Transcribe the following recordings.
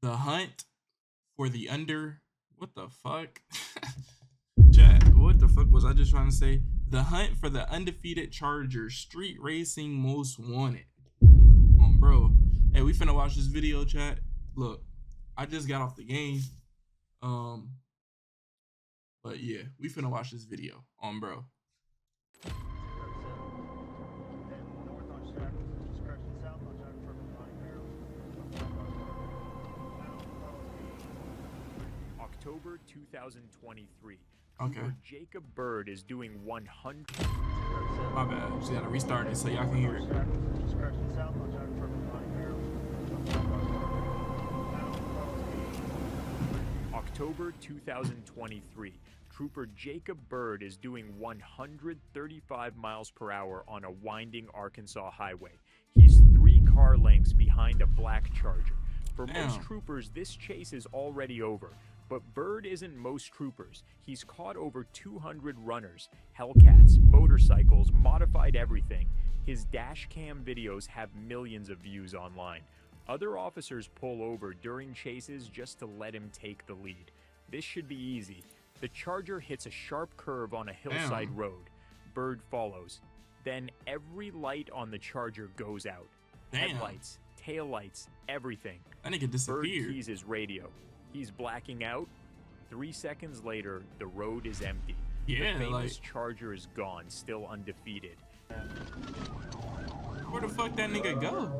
The hunt for the under. What the fuck? Chat, what the fuck was I just trying to say? The hunt for the undefeated Chargers street racing most wanted. Bro. Hey, we finna watch this video, chat. Look, I just got off the game. But yeah, we finna watch this video bro. October 2023. Okay. Jacob Bird is doing 100. My bad. Just gotta restart it so y'all can hear it. October 2023. Trooper Jacob Bird is doing 135 miles per hour on a winding Arkansas highway. He's 3 car lengths behind a black Charger. For most troopers, this chase is already over. But Bird isn't most troopers. He's caught over 200 runners, Hellcats, motorcycles, modified everything. His dash cam videos have millions of views online. Other officers pull over during chases just to let him take the lead. This should be easy. The Charger hits a sharp curve on a hillside road. Bird follows. Then every light on the Charger goes out. Headlights, taillights, everything. That nigga disappeared. Bird keys his radio. He's blacking out. 3 seconds later, the road is empty. Yeah, the famous Charger is gone, still undefeated. Where the fuck that nigga go?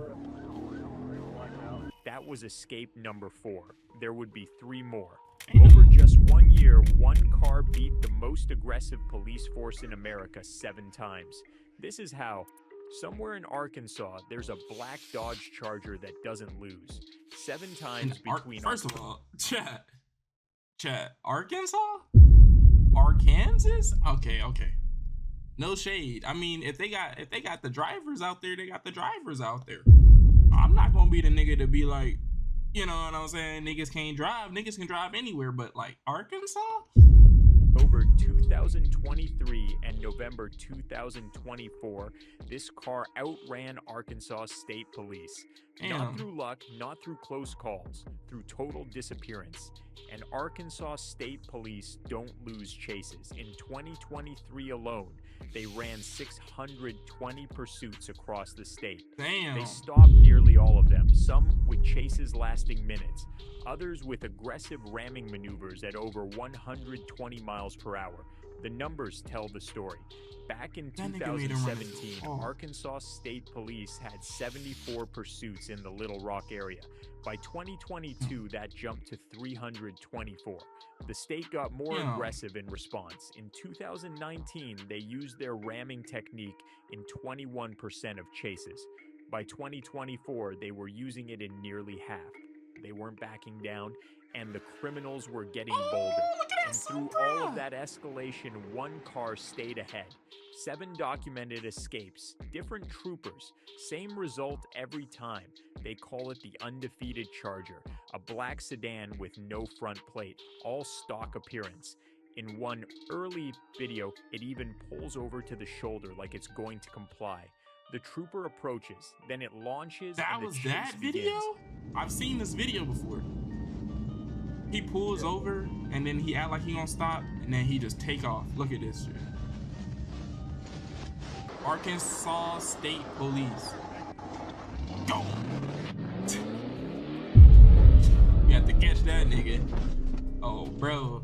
That was escape number 4. There would be 3 more. Over just 1 year, 1 car beat the most aggressive police force in America 7 times. This is how. Somewhere in Arkansas, there's a black Dodge Charger that doesn't lose. 7 times between. First of all, chat, Arkansas? Arkansas? Okay. No shade. I mean, if they got the drivers out there, they got the drivers out there. I'm not gonna be the nigga to be like, you know what I'm saying? Niggas can't drive. Niggas can drive anywhere, but like Arkansas? October 2023 and November 2024, this car outran Arkansas State Police. Not through luck, not through close calls, through total disappearance. And Arkansas State Police don't lose chases. In 2023 alone, they ran 620 pursuits across the state. Damn. They stopped nearly all of them, some with chases lasting minutes, others with aggressive ramming maneuvers at over 120 miles per hour. The numbers tell the story. Back in 2017, Arkansas State Police had 74 pursuits in the Little Rock area. By 2022, that jumped to 324. The state got more aggressive in response. In 2019, they used their ramming technique in 21% of chases. By 2024, they were using it in nearly half. They weren't backing down, and the criminals were getting bolder. And through all of that escalation, 1 car stayed ahead. 7 documented escapes, different troopers, same result every time. They call it the undefeated Charger, a black sedan with no front plate, all stock appearance. In one early video, it even pulls over to the shoulder like it's going to comply. The trooper approaches, then it launches. That was that video? I've seen this video before. He pulls over and then he act like he gonna stop and then he just take off. Look at this shit. Arkansas State Police. Go! You have to catch that nigga. Oh, bro.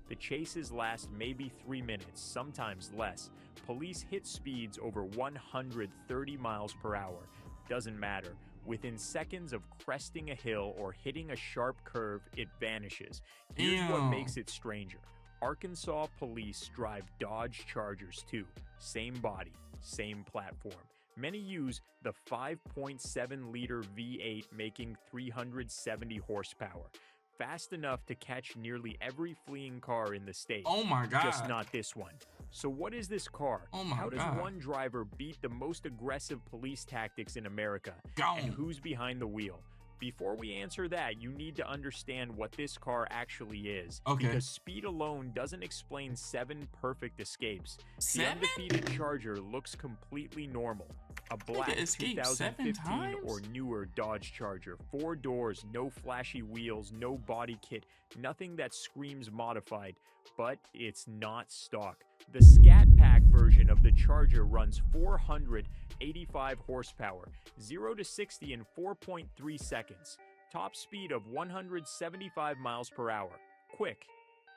The chases last maybe 3 minutes, sometimes less. Police hit speeds over 130 miles per hour. Doesn't matter. Within seconds of cresting a hill or hitting a sharp curve, it vanishes. Here's what makes it stranger. Arkansas police drive Dodge Chargers too. Same body, same platform. Many use the 5.7-liter V8 making 370 horsepower. Fast enough to catch nearly every fleeing car in the state. Oh my God. Just not this one. So what is this car? Oh my How does God. one driver beat the most aggressive police tactics in America? Gone. And who's behind the wheel? Before we answer that, you need to understand what this car actually is. Okay. Because speed alone doesn't explain 7 perfect escapes. 7? The undefeated Charger looks completely normal. A black escaped 7 2015 or times? newer Dodge Charger. 4 doors, no flashy wheels, no body kit, nothing that screams modified, but it's not stock. The Scat Pack version of the Charger runs 485 horsepower, 0 to 60 in 4.3 seconds, top speed of 175 miles per hour. Quick.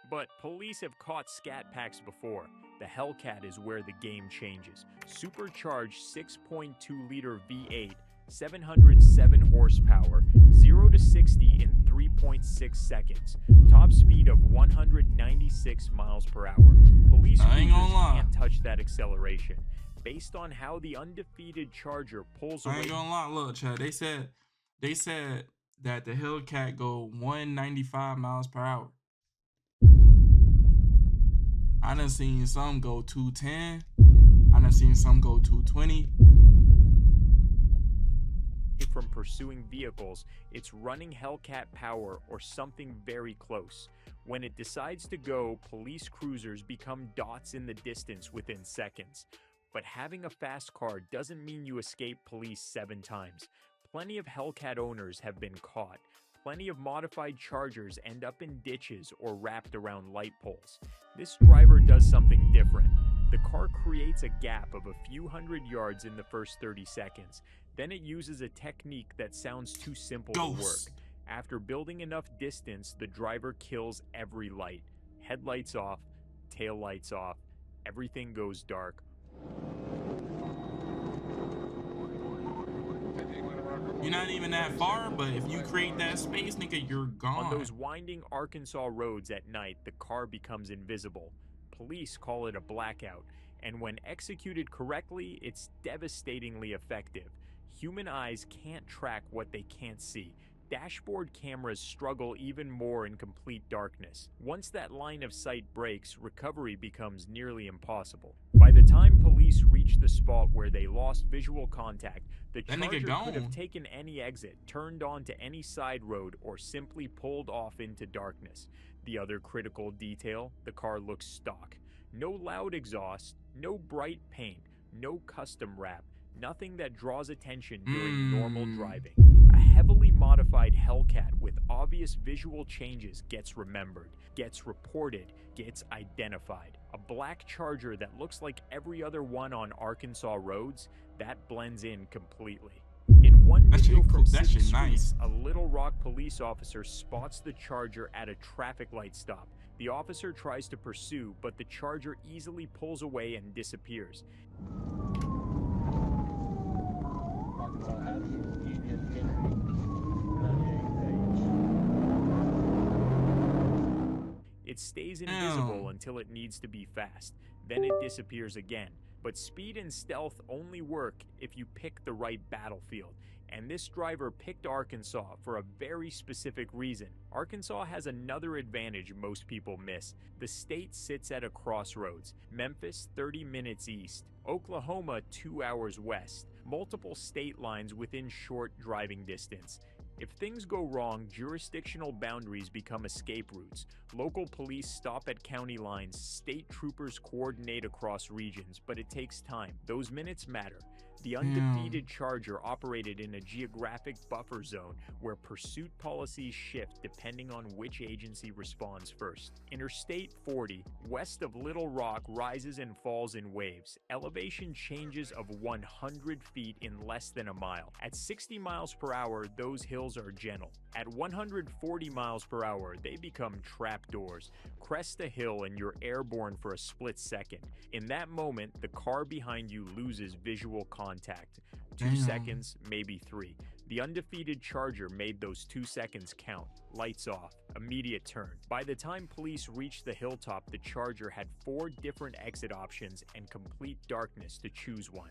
But police have caught Scat Packs before. The Hellcat is where the game changes. Supercharged 6.2-liter V8, 707 horsepower, 0 to 60 in 3.6 seconds, top speed of 196 miles per hour. Police I ain't gonna cruisers lie. can't touch that acceleration. Based on how the undefeated Charger pulls I away. ain't gonna lie, look, Chad. They said that the Hellcat go 195 miles per hour. I done seen some go 210. I done seen some go 220. From pursuing vehicles, it's running Hellcat power or something very close. When it decides to go, police cruisers become dots in the distance within seconds. But having a fast car doesn't mean you escape police 7 times. Plenty of Hellcat owners have been caught. Plenty of modified Chargers end up in ditches or wrapped around light poles. This driver does something different. The car creates a gap of a few hundred yards in the first 30 seconds. Then it uses a technique that sounds too simple to work. Ghost. After building enough distance, the driver kills every light. Headlights off, tail lights off, everything goes dark. You're not even that far, but if you create that space, nigga, you're gone. On those winding Arkansas roads at night, the car becomes invisible. Police call it a blackout, and when executed correctly, it's devastatingly effective. Human eyes can't track what they can't see. Dashboard cameras struggle even more in complete darkness. Once that line of sight breaks, recovery becomes nearly impossible. By the time police reach the spot where they lost visual contact, the That nigga Charger could have gone. taken any exit, turned onto any side road, or simply pulled off into darkness. The other critical detail, the car looks stock. No loud exhaust, no bright paint, no custom wrap, nothing that draws attention during normal driving. A heavily modified Hellcat with obvious visual changes gets remembered, gets reported, gets identified. A black Charger that looks like every other one on Arkansas roads, that blends in completely. In one That video shit from cool- that city shit nice. streets, a Little Rock police officer spots the Charger at a traffic light stop. The officer tries to pursue, but the Charger easily pulls away and disappears. It stays invisible until it needs to be fast, then it disappears again. But speed and stealth only work if you pick the right battlefield, and this driver picked Arkansas for a very specific reason. Arkansas has another advantage most people miss. The state sits at a crossroads. Memphis 30 minutes east, Oklahoma 2 hours west, multiple state lines within short driving distance. If things go wrong, jurisdictional boundaries become escape routes. Local police stop at county lines, state troopers coordinate across regions, but it takes time. Those minutes matter. The undefeated Charger operated in a geographic buffer zone where pursuit policies shift depending on which agency responds first. Interstate 40, west of Little Rock, rises and falls in waves. Elevation changes of 100 feet in less than a mile. At 60 miles per hour, those hills are gentle. At 140 miles per hour, they become trapdoors. Crest a hill and you're airborne for a split second. In that moment, the car behind you loses visual contact. 2 seconds, maybe 3. The undefeated Charger made those 2 seconds count. Lights off. Immediate turn. By the time police reached the hilltop, the Charger had 4 different exit options and complete darkness to choose one.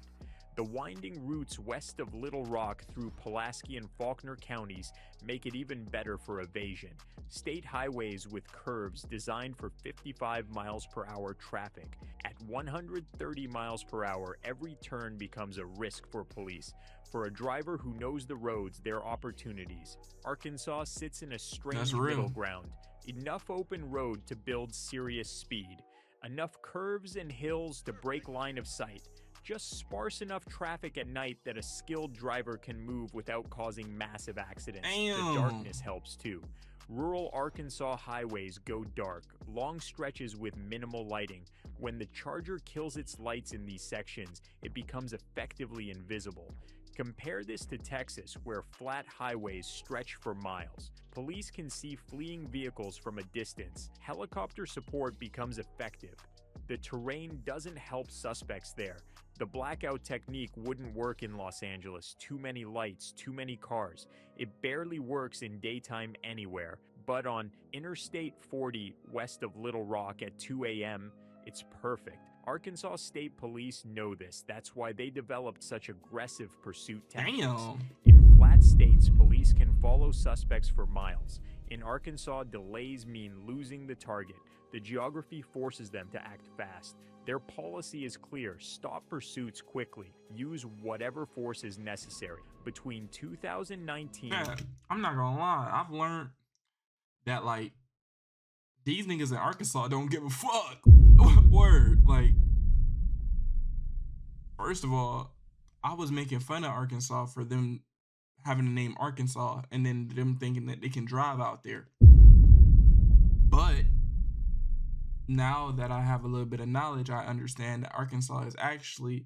The winding routes west of Little Rock through Pulaski and Faulkner counties make it even better for evasion. State highways with curves designed for 55 miles per hour traffic. At 130 miles per hour, every turn becomes a risk for police. For a driver who knows the roads, there are opportunities. Arkansas sits in a strange middle ground. Enough open road to build serious speed. Enough curves and hills to break line of sight. Just sparse enough traffic at night that a skilled driver can move without causing massive accidents. Damn. The darkness helps too. Rural Arkansas highways go dark, long stretches with minimal lighting. When the Charger kills its lights in these sections, it becomes effectively invisible. Compare this to Texas, where flat highways stretch for miles. Police can see fleeing vehicles from a distance. Helicopter support becomes effective. The terrain doesn't help suspects there. The blackout technique wouldn't work in Los Angeles. Too many lights, too many cars. It barely works in daytime anywhere. But on Interstate 40 west of Little Rock at 2 a.m., it's perfect. Arkansas State Police know this. That's why they developed such aggressive pursuit tactics. Damn. In flat states, police can follow suspects for miles. In Arkansas, delays mean losing the target. The geography forces them to act fast. Their policy is clear: stop pursuits quickly. Use whatever force is necessary. Between 2019... Man, I'm not gonna lie. I've learned that, like, these niggas in Arkansas don't give a fuck. Word. Like, first of all, I was making fun of Arkansas for them having the name Arkansas and then them thinking that they can drive out there. But now that I have a little bit of knowledge, I understand that Arkansas is actually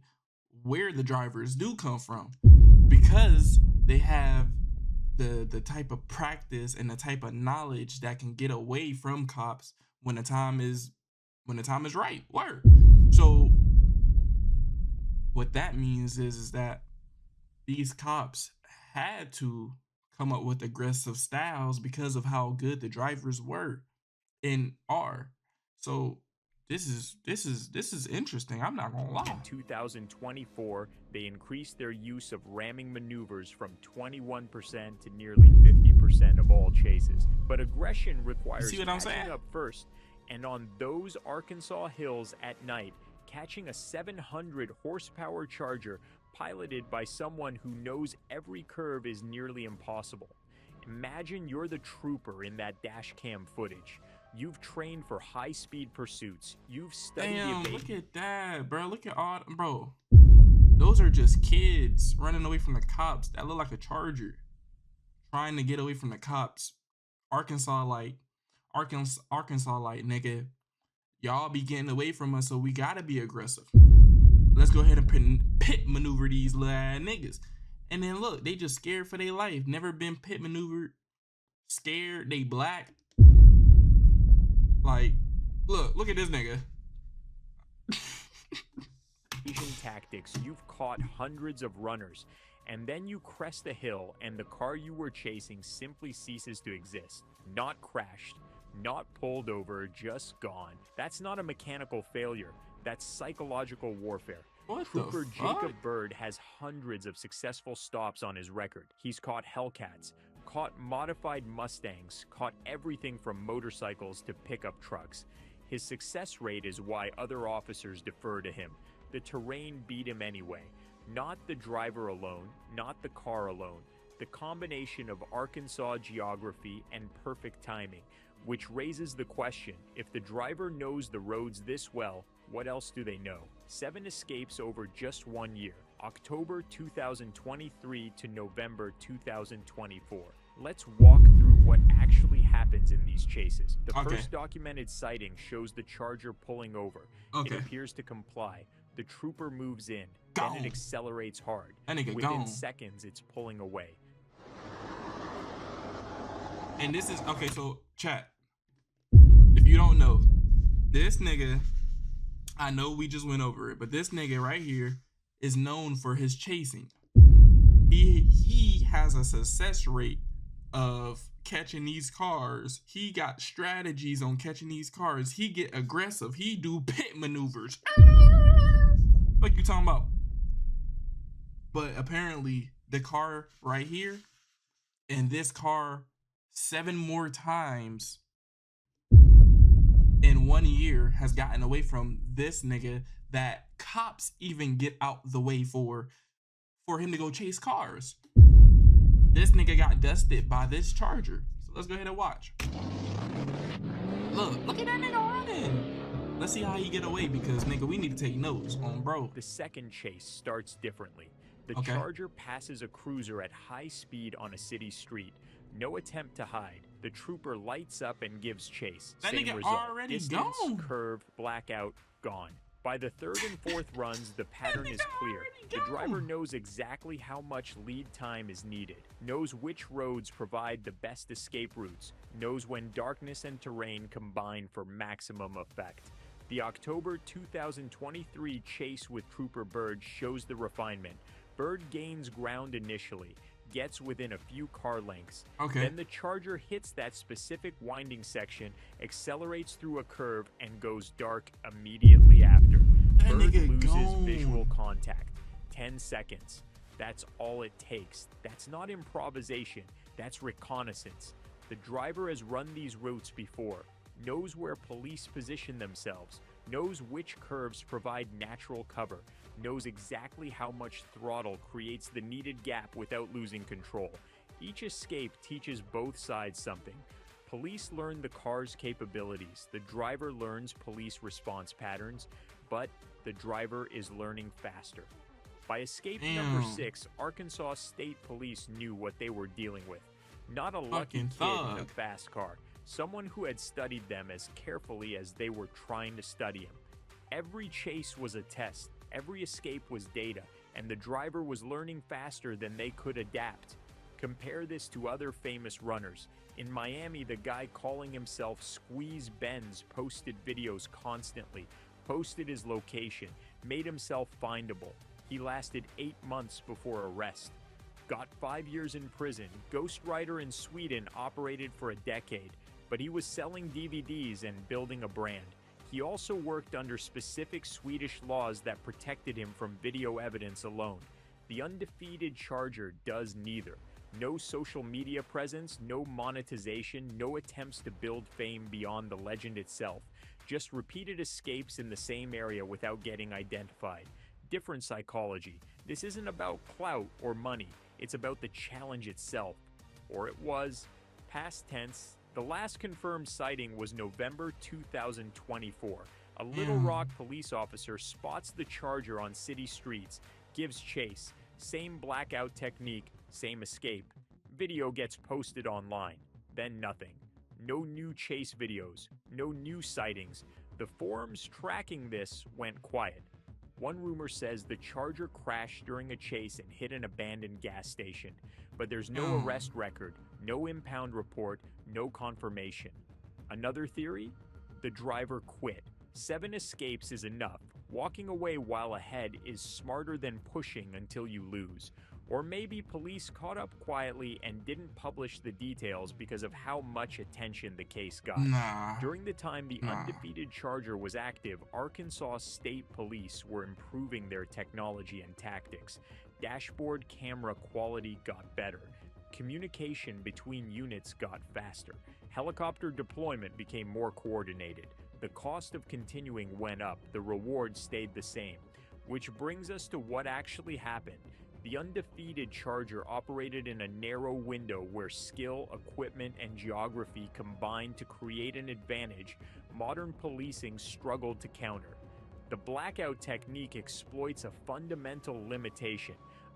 where the drivers do come from, because they have the type of practice and the type of knowledge that can get away from cops when the time is right. Word. So what that means is that these cops had to come up with aggressive styles because of how good the drivers were and are. So this is interesting. I'm not gonna lie. In 2024, they increased their use of ramming maneuvers from 21% to nearly 50% of all chases. But aggression requires See what I'm catching saying? up first. And on those Arkansas hills at night, catching a 700 horsepower Charger piloted by someone who knows every curve is nearly impossible. Imagine you're the trooper in that dash cam footage. You've trained for high-speed pursuits. You've studied Damn, the look at that, bro. Look at all, bro. Those are just kids running away from the cops. That look like a Charger, trying to get away from the cops. Arkansas, like, nigga, y'all be getting away from us, so we gotta be aggressive. Let's go ahead and pit maneuver these little ass niggas. And then look, they just scared for their life. Never been pit maneuvered. Scared. They black. Like, look at this nigga. tactics. You've caught hundreds of runners, and then you crest a hill and the car you were chasing simply ceases to exist. Not crashed, not pulled over, just gone. That's not a mechanical failure. That's psychological warfare. What Trooper the fuck? Jacob Bird has hundreds of successful stops on his record. He's caught Hellcats, caught modified Mustangs, caught everything from motorcycles to pickup trucks. His success rate is why other officers defer to him. The terrain beat him anyway. Not the driver alone, not the car alone. The combination of Arkansas geography and perfect timing, which raises the question, if the driver knows the roads this well, what else do they know? 7 escapes over just 1 year, October 2023 to November 2024. Let's walk through what actually happens in these chases. The first documented sighting shows the Charger pulling over. It appears to comply. The trooper moves in. Then it accelerates hard. Within seconds, it's pulling away. And this is, okay, so chat, if you don't know, this nigga, I know we just went over it, but this nigga right here is known for his chasing. He has a success rate of catching these cars. He got strategies on catching these cars. He get aggressive. He do pit maneuvers. Like you talking about. But apparently the car right here and this car 7 more times in 1 year has gotten away from this nigga that cops even get out the way for him to go chase cars. This nigga got dusted by this Charger. So let's go ahead and watch. Look at that nigga running. Let's see how he get away because nigga, we need to take notes on bro. The second chase starts differently. The Okay. Charger passes a cruiser at high speed on a city street. No attempt to hide. The trooper lights up and gives chase. That Same nigga result. already Distance, gone. curve, blackout, gone. By the third and fourth runs, the pattern is nigga clear. already The gone. driver knows exactly how much lead time is needed, knows which roads provide the best escape routes, knows when darkness and terrain combine for maximum effect. The October 2023 chase with Trooper Bird shows the refinement. Bird gains ground initially, gets within a few car lengths. Okay. Then the Charger hits that specific winding section, accelerates through a curve, and goes dark immediately after. That Bird nigga loses gone. visual contact. 10 seconds. That's all it takes. That's not improvisation. That's reconnaissance. The driver has run these routes before, knows where police position themselves, knows which curves provide natural cover, knows exactly how much throttle creates the needed gap without losing control. Each escape teaches both sides something. Police learn the car's capabilities, the driver learns police response patterns, but the driver is learning faster. By escape number Damn. 6, Arkansas State Police knew what they were dealing with. Not a lucky Fucking kid in a thug. fast car, someone who had studied them as carefully as they were trying to study him. Every chase was a test, every escape was data, and the driver was learning faster than they could adapt. Compare this to other famous runners. In Miami, the guy calling himself Squeeze Benz posted videos constantly, posted his location, made himself findable. He lasted 8 months before arrest. Got 5 years in prison. Ghost Rider in Sweden operated for a decade, but he was selling DVDs and building a brand. He also worked under specific Swedish laws that protected him from video evidence alone. The undefeated Charger does neither. No social media presence, no monetization, no attempts to build fame beyond the legend itself. Just repeated escapes in the same area without getting identified. Different psychology. This isn't about clout or money. It's about the challenge itself. Or it was. Past tense. The last confirmed sighting was November 2024. A Little Yeah. Rock police officer spots the Charger on city streets, gives chase. Same blackout technique, same escape. Video gets posted online. Then nothing. No new chase videos. No new sightings. The forums tracking this went quiet. One rumor says the Charger crashed during a chase and hit an abandoned gas station, but there's no arrest record, no impound report, no confirmation. Another theory? The driver quit. 7 escapes is enough. Walking away while ahead is smarter than pushing until you lose. Or maybe police caught up quietly and didn't publish the details because of how much attention the case got. Nah. During the time the Nah. undefeated Charger was active, Arkansas State Police were improving their technology and tactics. Dashboard camera quality got better. Communication between units got faster. Helicopter deployment became more coordinated. The cost of continuing went up, the reward stayed the same. Which brings us to what actually happened. The undefeated Charger operated in a narrow window where skill, equipment, and geography combined to create an advantage modern policing struggled to counter. The blackout technique exploits a fundamental limitation.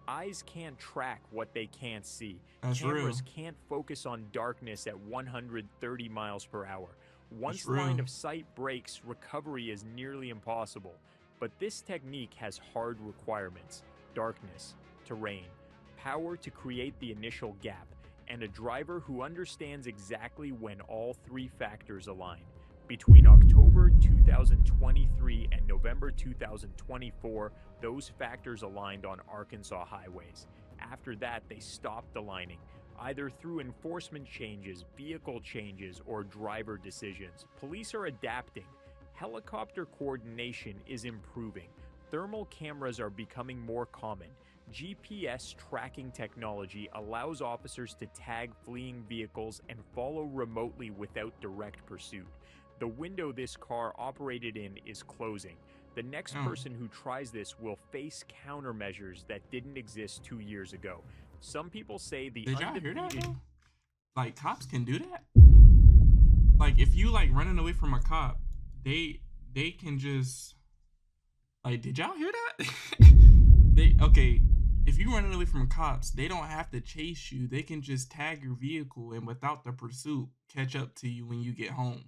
Eyes can't track what they can't see. That's Cameras real. can't focus on darkness at 130 miles per hour. Once That's real. line of sight breaks, recovery is nearly impossible. But this technique has hard requirements: darkness, terrain, power to create the initial gap, and a driver who understands exactly when all 3 factors align. Between October 2023 and November 2024, those factors aligned on Arkansas highways. After that, they stopped aligning, either through enforcement changes, vehicle changes, or driver decisions. Police are adapting. Helicopter coordination is improving. Thermal cameras are becoming more common. GPS tracking technology allows officers to tag fleeing vehicles and follow remotely without direct pursuit. The window this car operated in is closing. The next person who tries this will face countermeasures that didn't exist 2 years ago. Some people say the Did y'all hear that? undefeated... Though? Like cops can do that. Like if you like running away from a cop, they they can just like, did y'all hear that? Okay, if you running away from cops, they don't have to chase you. They can just tag your vehicle and without the pursuit, catch up to you when you get home.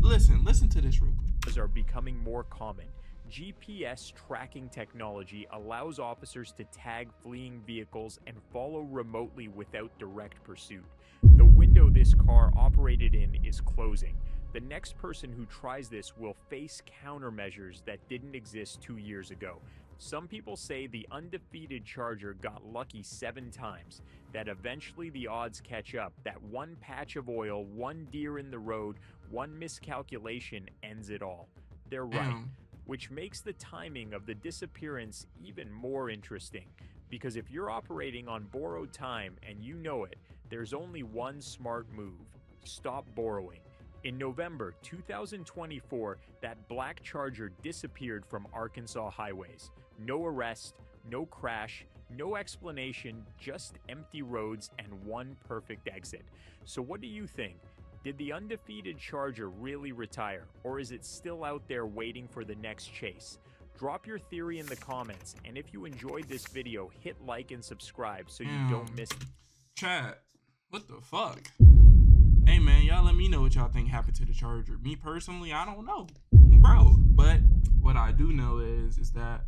Listen to this real quick. Are becoming more common. GPS tracking technology allows officers to tag fleeing vehicles and follow remotely without direct pursuit. The window this car operated in is closing. The next person who tries this will face countermeasures that didn't exist 2 years ago. Some people say the undefeated Charger got lucky 7 times, that eventually the odds catch up, that one patch of oil, one deer in the road, one miscalculation ends it all. They're right. Which makes the timing of the disappearance even more interesting. Because if you're operating on borrowed time and you know it, there's only one smart move. Stop borrowing. In November 2024, that black Charger disappeared from Arkansas highways. No arrest, no crash, no explanation, just empty roads and one perfect exit. So what do you think? Did the undefeated Charger really retire, or is it still out there waiting for the next chase? Drop your theory in the comments, and if you enjoyed this video, hit like and subscribe so you don't miss it. Chat, what the fuck? Hey man, y'all let me know what y'all think happened to the Charger. Me personally, I don't know, bro. But what I do know is that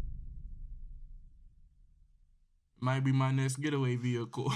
it might be my next getaway vehicle.